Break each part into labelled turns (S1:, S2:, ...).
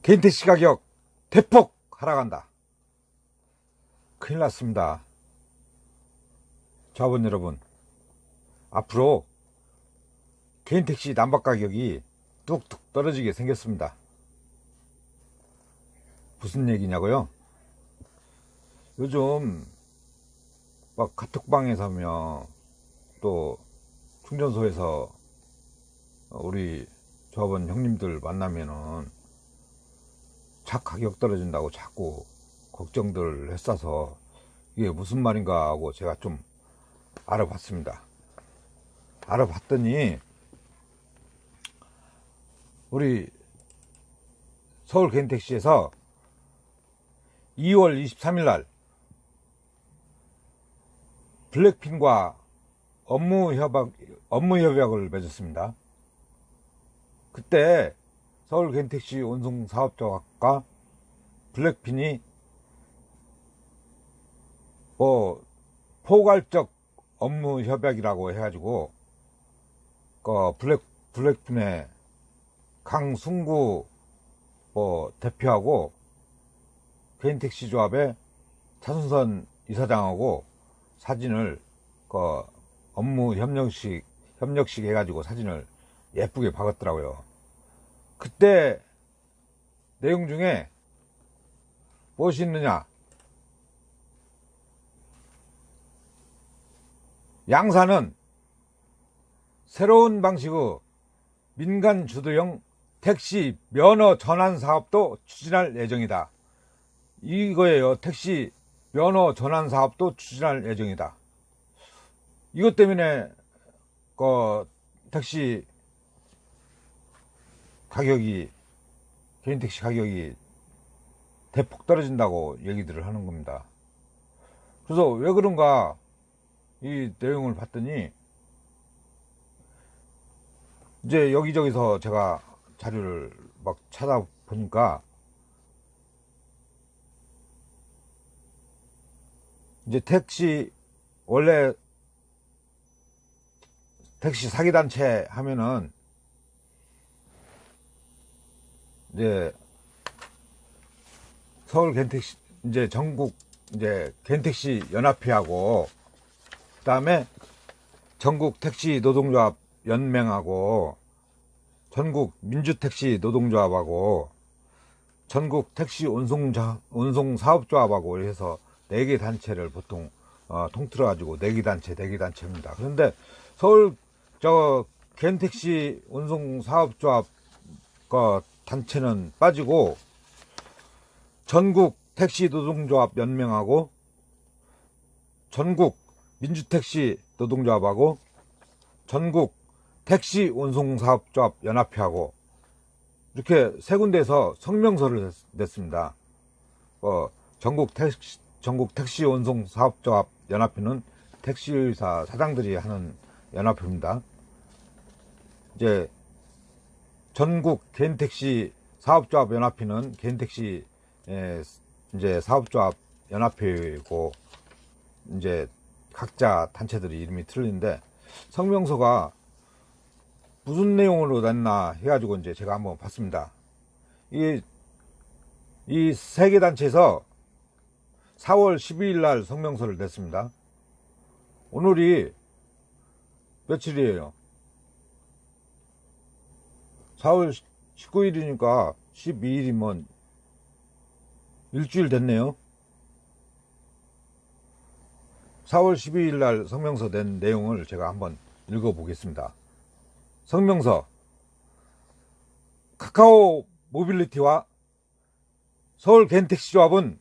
S1: 개인 택시 가격 대폭 하락한다. 큰일 났습니다. 조합원 여러분, 앞으로 개인 택시 난박 가격이 뚝뚝 떨어지게 생겼습니다. 무슨 얘기냐고요? 요즘 막 카톡방에서며 또 충전소에서 우리 조합원 형님들 만나면은 차 가격 떨어진다고 자꾸 걱정들 했어서 이게 무슨 말인가 하고 제가 좀 알아봤습니다. 알아봤더니 우리 서울 개인택시에서 2월 23일 날 블랙핀과 업무 협약을 맺었습니다. 그때 서울 개인택시 운송 사업자과 블랙핀이 포괄적 업무 협약이라고 해가지고 블랙핀의 강승구 대표하고 개인택시 조합의 차순선 이사장하고 사진을 업무 협력식 해가지고 사진을 예쁘게 박았더라고요. 그때 내용 중에 무엇이 있느냐? 양사는 새로운 방식의 민간 주도형 택시 면허 전환 사업도 추진할 예정이다. 이거예요. 택시 면허 전환 사업도 추진할 예정이다. 이것 때문에 택시 가격이, 개인 택시 가격이 대폭 떨어진다고 얘기들을 하는 겁니다. 그래서 왜 그런가 이 내용을 봤더니 이제 여기저기서 제가 자료를 막 찾아보니까 이제 원래 택시 사기단체 하면은 이제 서울 개인택시, 이제 전국 이제 개인택시 연합회하고 그 다음에 전국 택시 노동조합 연맹하고 전국 민주택시 노동조합하고 전국 택시 운송사업조합하고 해서 4개 단체를 보통 통틀어 가지고 4개 단체입니다. 그런데 서울 개인택시 운송사업조합 단체는 빠지고 전국 택시 노동조합 연맹하고 전국 민주택시 노동조합하고 전국 택시 운송사업조합 연합회하고 이렇게 3군데에서 성명서를 냈습니다. 전국 택시 운송사업조합 연합회는 택시회사 사장들이 하는 연합회입니다. 이제 전국 개인택시 사업조합 연합회는 개인택시 이제 사업조합 연합회고 이제 각자 단체들이 이름이 틀린데 성명서가 무슨 내용으로 냈나 해가지고 이제 제가 한번 봤습니다. 이 3개 단체에서 4월 12일 날 성명서를 냈습니다. 오늘이 며칠이에요? 4월 19일이니까 12일이면 일주일 됐네요. 4월 12일 날 성명서 낸 내용을 제가 한번 읽어보겠습니다. 성명서: 카카오 모빌리티와 서울 개인택시 조합은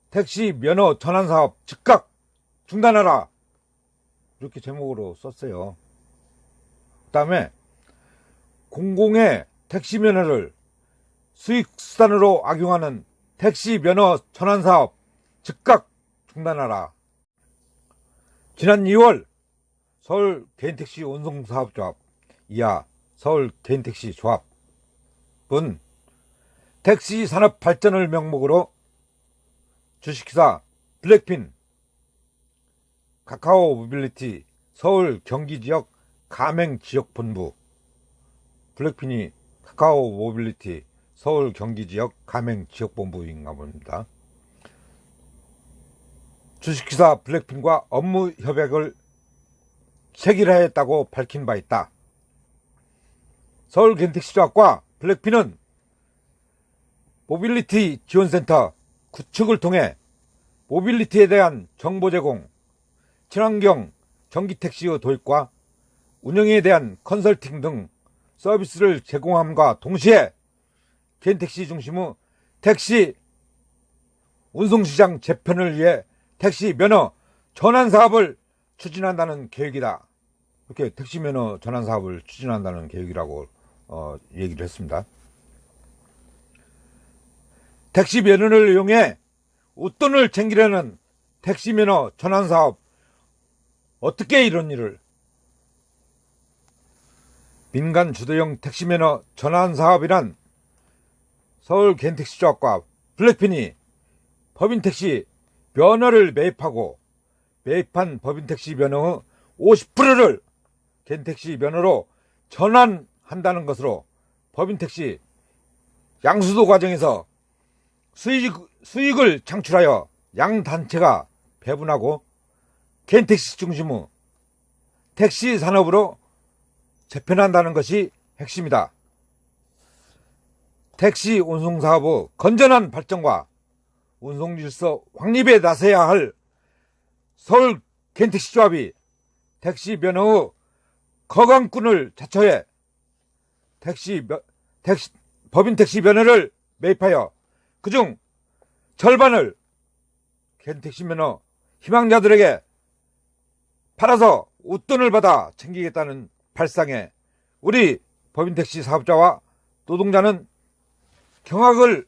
S1: 택시 면허 전환 사업 즉각 중단하라, 이렇게 제목으로 썼어요. 그 다음에 공공의 택시 면허를 수익수단으로 악용하는 택시 면허 전환 사업 즉각 중단하라. 지난 2월 서울 개인택시 운송사업조합 이하 서울 개인택시 조합은 택시 산업 발전을 명목으로 주식회사 블랙핀, 카카오 모빌리티 서울 경기지역 가맹지역본부, 블랙핀이 카카오 모빌리티 서울 경기지역 가맹지역본부인가 봅니다. 주식회사 블랙핀과 업무 협약을 체결하였다고 밝힌 바 있다. 서울경택시조합과 블랙핀은 모빌리티 지원센터 구축을 통해 모빌리티에 대한 정보 제공, 친환경 전기택시의 도입과 운영에 대한 컨설팅 등 서비스를 제공함과 동시에 개인택시 중심의 택시 운송시장 재편을 위해 택시 면허 전환 사업을 추진한다는 계획이다. 이렇게 택시 면허 전환 사업을 추진한다는 계획이라고 얘기를 했습니다. 택시 면허를 이용해 웃돈을 챙기려는 택시 면허 전환 사업, 어떻게 이런 일을? 민간 주도형 택시 면허 전환 사업이란 서울 개인택시조합과 블랙핀이 법인택시 면허를 매입하고 매입한 법인택시 면허의 50%를 개인택시 면허로 전환한다는 것으로 법인택시 양수도 과정에서 수익을 창출하여 양 단체가 배분하고 개인택시 중심의 택시 산업으로 재편한다는 것이 핵심이다. 택시 운송사업의 건전한 발전과 운송질서 확립에 나서야 할 서울 개인택시조합이 택시 면허의 거강꾼을 자처해 법인택시 면허를 매입하여 그중 절반을 개인택시 면허 희망자들에게 팔아서 웃돈을 받아 챙기겠다는 발상에 우리 법인택시 사업자와 노동자는 경악을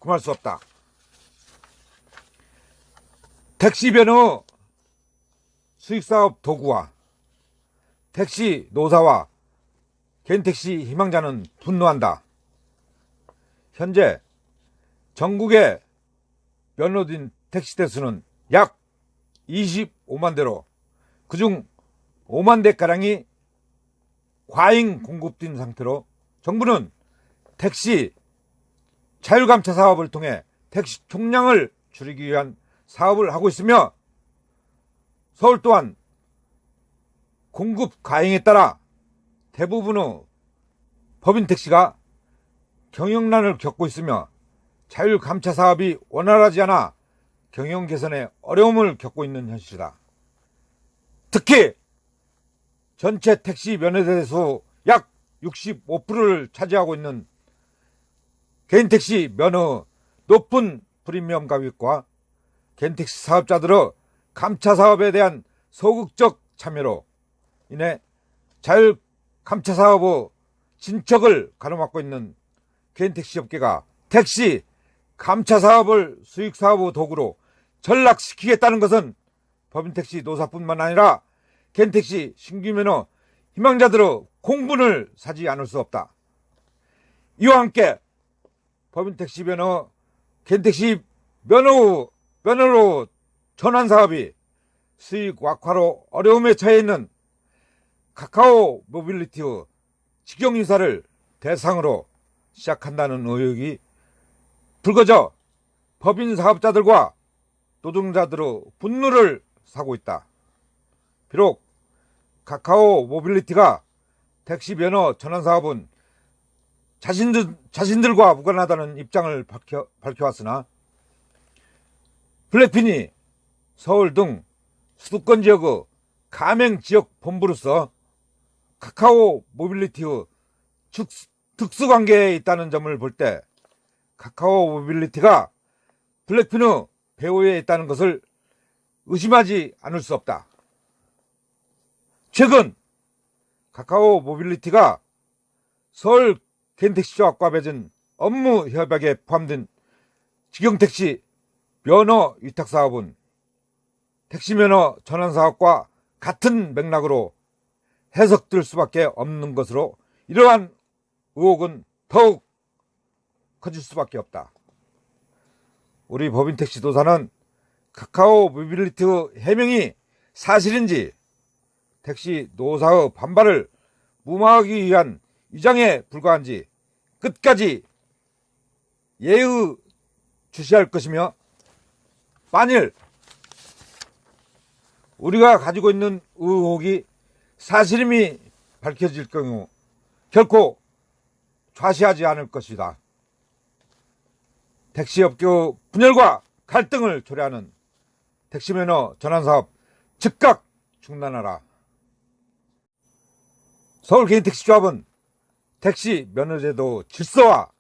S1: 금할 수 없다. 택시 면허 수익사업 도구와 택시 노사와 개인택시 희망자는 분노한다. 현재 전국의 면허된 택시 대수는 약 25만 대로 그중 5만 대가량이 과잉 공급된 상태로 정부는 택시 자율감차 사업을 통해 택시 총량을 줄이기 위한 사업을 하고 있으며 서울 또한 공급 과잉에 따라 대부분의 법인택시가 경영난을 겪고 있으며 자율감차 사업이 원활하지 않아 경영 개선에 어려움을 겪고 있는 현실이다. 특히 전체 택시 면허대 수 약 65%를 차지하고 있는 개인택시 면허 높은 프리미엄 가격과 개인택시 사업자들의 감차 사업에 대한 소극적 참여로 인해 자율감차 사업의 진척을 가로막고 있는 개인택시 업계가 택시 감차 사업을 수익 사업의 도구로 전락시키겠다는 것은 법인택시 노사뿐만 아니라 개인택시 신규 면허 희망자들의 공분을 사지 않을 수 없다. 이와 함께 법인택시 면허 개인택시 면허로 전환 사업이 수익 악화로 어려움에 처해 있는 카카오 모빌리티의 직영인사를 대상으로 시작한다는 의혹이 불거져 법인 사업자들과 노동자들의 분노를 사고 있다. 비록 카카오 모빌리티가 택시 면허 전환 사업은 자신들과 무관하다는 입장을 밝혀왔으나 블랙핀이 서울 등 수도권 지역의 가맹 지역 본부로서 카카오 모빌리티의 특수관계에 있다는 점을 볼 때 카카오 모빌리티가 블랙핀의 배후에 있다는 것을 의심하지 않을 수 없다. 최근 카카오 모빌리티가 서울 개인택시조합과 맺은 업무 협약에 포함된 직영택시 면허 위탁사업은 택시면허 전환사업과 같은 맥락으로 해석될 수밖에 없는 것으로 이러한 의혹은 더욱 커질 수밖에 없다. 우리 법인택시도사는 카카오 모빌리티의 해명이 사실인지 택시 노사의 반발을 무마하기 위한 위장에 불과한지 끝까지 예의주시할 것이며, 만일 우리가 가지고 있는 의혹이 사실임이 밝혀질 경우 결코 좌시하지 않을 것이다. 택시업계 분열과 갈등을 초래하는 택시면허 전환사업 즉각 중단하라. 서울개인택시조합은 택시 면허제도 질서와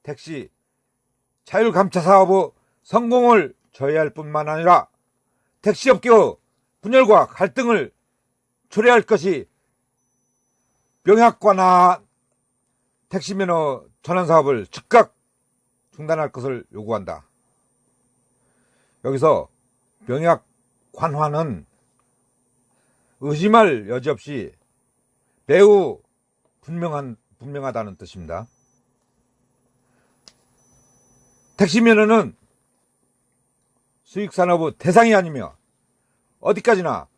S1: 택시 자율감차사업의 성공을 저해할 뿐만 아니라 택시업계의 분열과 갈등을 초래할 것이 명약관화 택시면허 전환사업을 즉각 중단할 것을 요구한다. 여기서 명약관화는 의심할 여지 없이 매우 분명하다는 뜻입니다. 택시면허는 수익산업의 대상이 아니며 어디까지나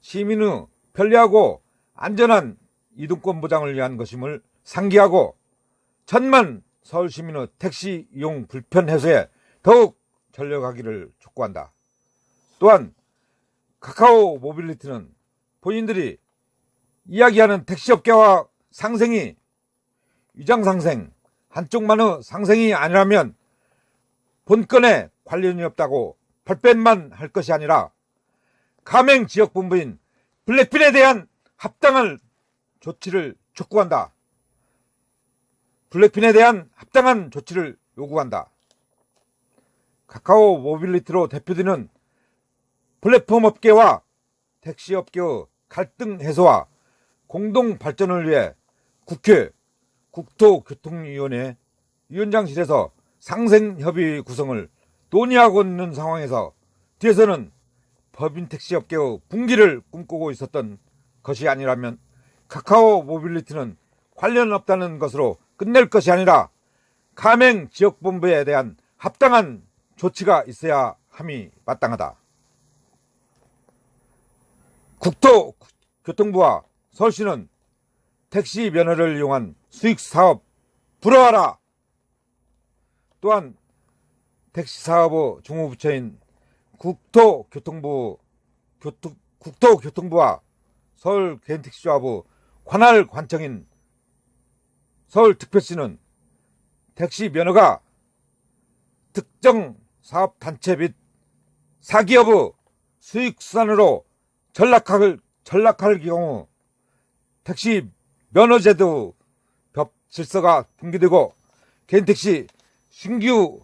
S1: 시민의 편리하고 안전한 이동권 보장을 위한 것임을 상기하고 천만 서울시민의 택시 이용 불편 해소에 더욱 전력하기를 촉구한다. 또한 카카오 모빌리티는 본인들이 이야기하는 택시업계와 상생이 위장상생, 한쪽만의 상생이 아니라면 본건에 관련이 없다고 발뺌만 할 것이 아니라 가맹지역본부인 블랙핀에 대한 합당한 조치를 촉구한다. 블랙핀에 대한 합당한 조치를 요구한다. 카카오 모빌리티로 대표되는 플랫폼 업계와 택시업계의 갈등 해소와 공동 발전을 위해 국회 국토교통위원회 위원장실에서 상생협의 구성을 논의하고 있는 상황에서 뒤에서는 법인 택시업계의 붕괴를 꿈꾸고 있었던 것이 아니라면 카카오 모빌리티는 관련 없다는 것으로 끝낼 것이 아니라 가맹 지역본부에 대한 합당한 조치가 있어야 함이 마땅하다. 국토교통부와 서울시는 택시 면허를 이용한 수익사업 불허하라. 또한 택시사업의 중후부처인 국토교통부와 서울개인택시조합의 관할 관청인 서울특별시는 택시 면허가 특정 사업단체 및 사기업의 수익수단으로 전락할 경우 택시 면허제도 법 질서가 붕괴되고 개인택시 신규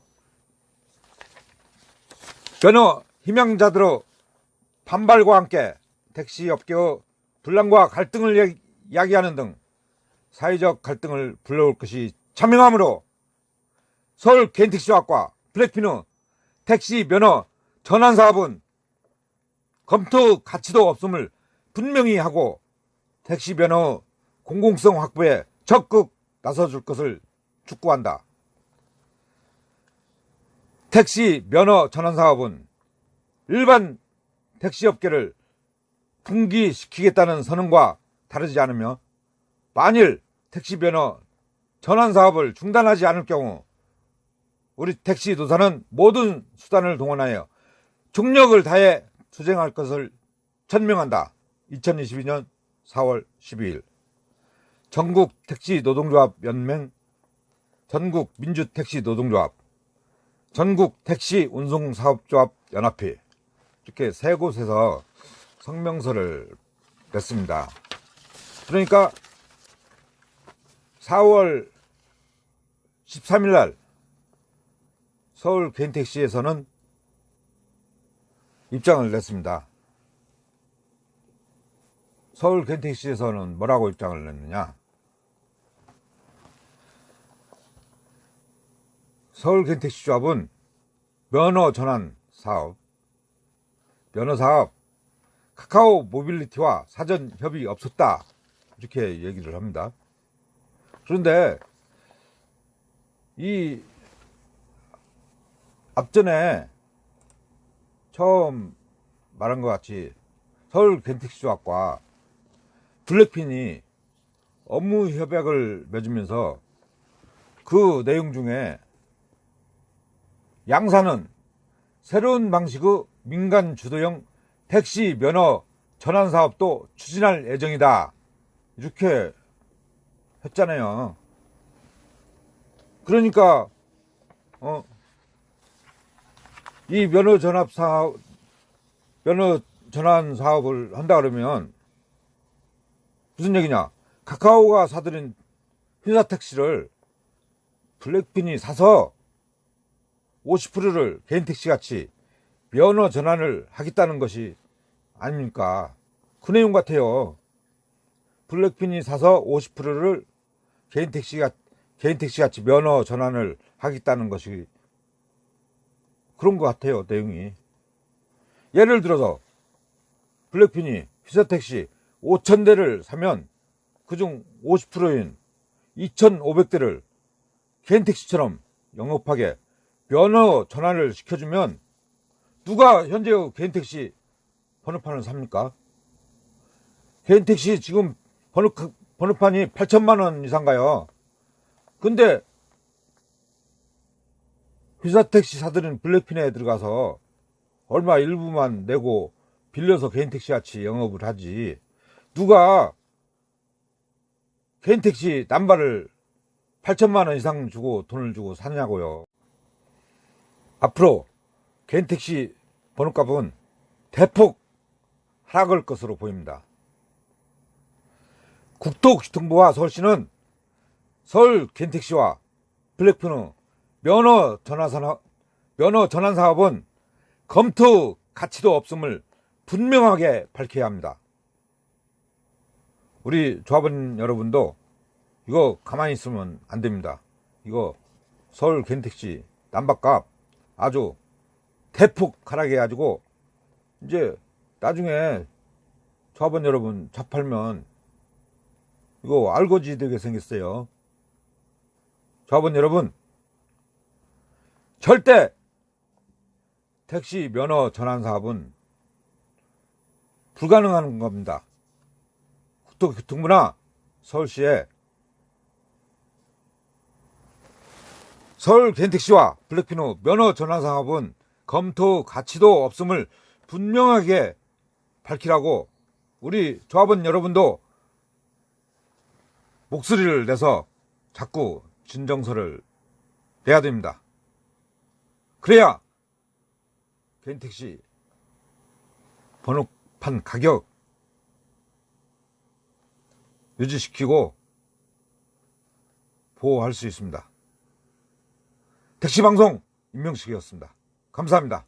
S1: 면허 희망자들의 반발과 함께 택시업계의 분란과 갈등을 야기하는 등 사회적 갈등을 불러올 것이 차명하므로 서울 개인택시조합과 블랙핀의 택시 면허 전환 사업은 검토 가치도 없음을 분명히 하고 택시 면허 공공성 확보에 적극 나서줄 것을 촉구한다. 택시 면허 전환 사업은 일반 택시업계를 붕괴시키겠다는 선언과 다르지 않으며 만일 택시 면허 전환 사업을 중단하지 않을 경우 우리 택시 노사는 모든 수단을 동원하여 총력을 다해 투쟁할 것을 천명한다. 2022년 4월 12일 전국택시노동조합연맹, 전국민주택시노동조합, 전국택시운송사업조합연합회 이렇게 세 곳에서 성명서를 냈습니다. 그러니까 4월 13일 날 서울 개인택시에서는 입장을 냈습니다. 서울 개인택시에서는 뭐라고 입장을 냈느냐? 서울 개인택시조합은 면허 전환 사업, 면허 사업 카카오 모빌리티와 사전 협의 없었다 이렇게 얘기를 합니다. 그런데 이 앞전에 처음 말한 것 같이 서울 개인택시조합과 블랙핀이 업무 협약을 맺으면서 그 내용 중에 양사는 새로운 방식의 민간 주도형 택시 면허 전환 사업도 추진할 예정이다. 이렇게 했잖아요. 그러니까 이 면허 전환 사업을 한다 그러면 무슨 얘기냐? 카카오가 사들인 회사 택시를 블랙핀이 사서 50%를 개인 택시 같이 면허 전환을 하겠다는 것이 아닙니까? 그 내용 같아요. 블랙핀이 사서 50%를 개인 택시 같이 면허 전환을 하겠다는 것이 그런 것 같아요, 내용이. 예를 들어서 블랙핀이 회사 택시 5,000대를 사면 그중 50%인 2,500대를 개인 택시처럼 영업하게 면허 전환을 시켜주면 누가 현재의 개인 택시 번호판을 삽니까? 개인 택시 지금 번호판이 8천만 원 이상 가요. 근데 회사 택시 사들인 블랙핀에 들어가서 얼마 일부만 내고 빌려서 개인 택시 같이 영업을 하지. 누가 개인 택시 남발을 8천만 원 이상 주고 돈을 주고 사냐고요. 앞으로 개인 택시 번호값은 대폭 하락할 것으로 보입니다. 국토교통부와 서울시는 서울 개인 택시와 블랙핀의 면허 전환 사업은 검토 가치도 없음을 분명하게 밝혀야 합니다. 우리 조합원 여러분도 이거 가만히 있으면 안 됩니다. 이거 서울 개인 택시 남바값 아주 대폭 하락해 가지고 이제 나중에 조합원 여러분 차 팔면 이거 알거지 되게 생겼어요. 조합원 여러분, 절대 택시 면허 전환 사업은 불가능한 겁니다. 국토교통부나 서울시에 서울 개인택시와 블랙핀의 면허 전환 사업은 검토 가치도 없음을 분명하게 밝히라고 우리 조합원 여러분도 목소리를 내서 자꾸 진정서를 내야 됩니다. 그래야 개인택시 번호판 가격 유지시키고 보호할 수 있습니다. 택시방송 임명식이었습니다. 감사합니다.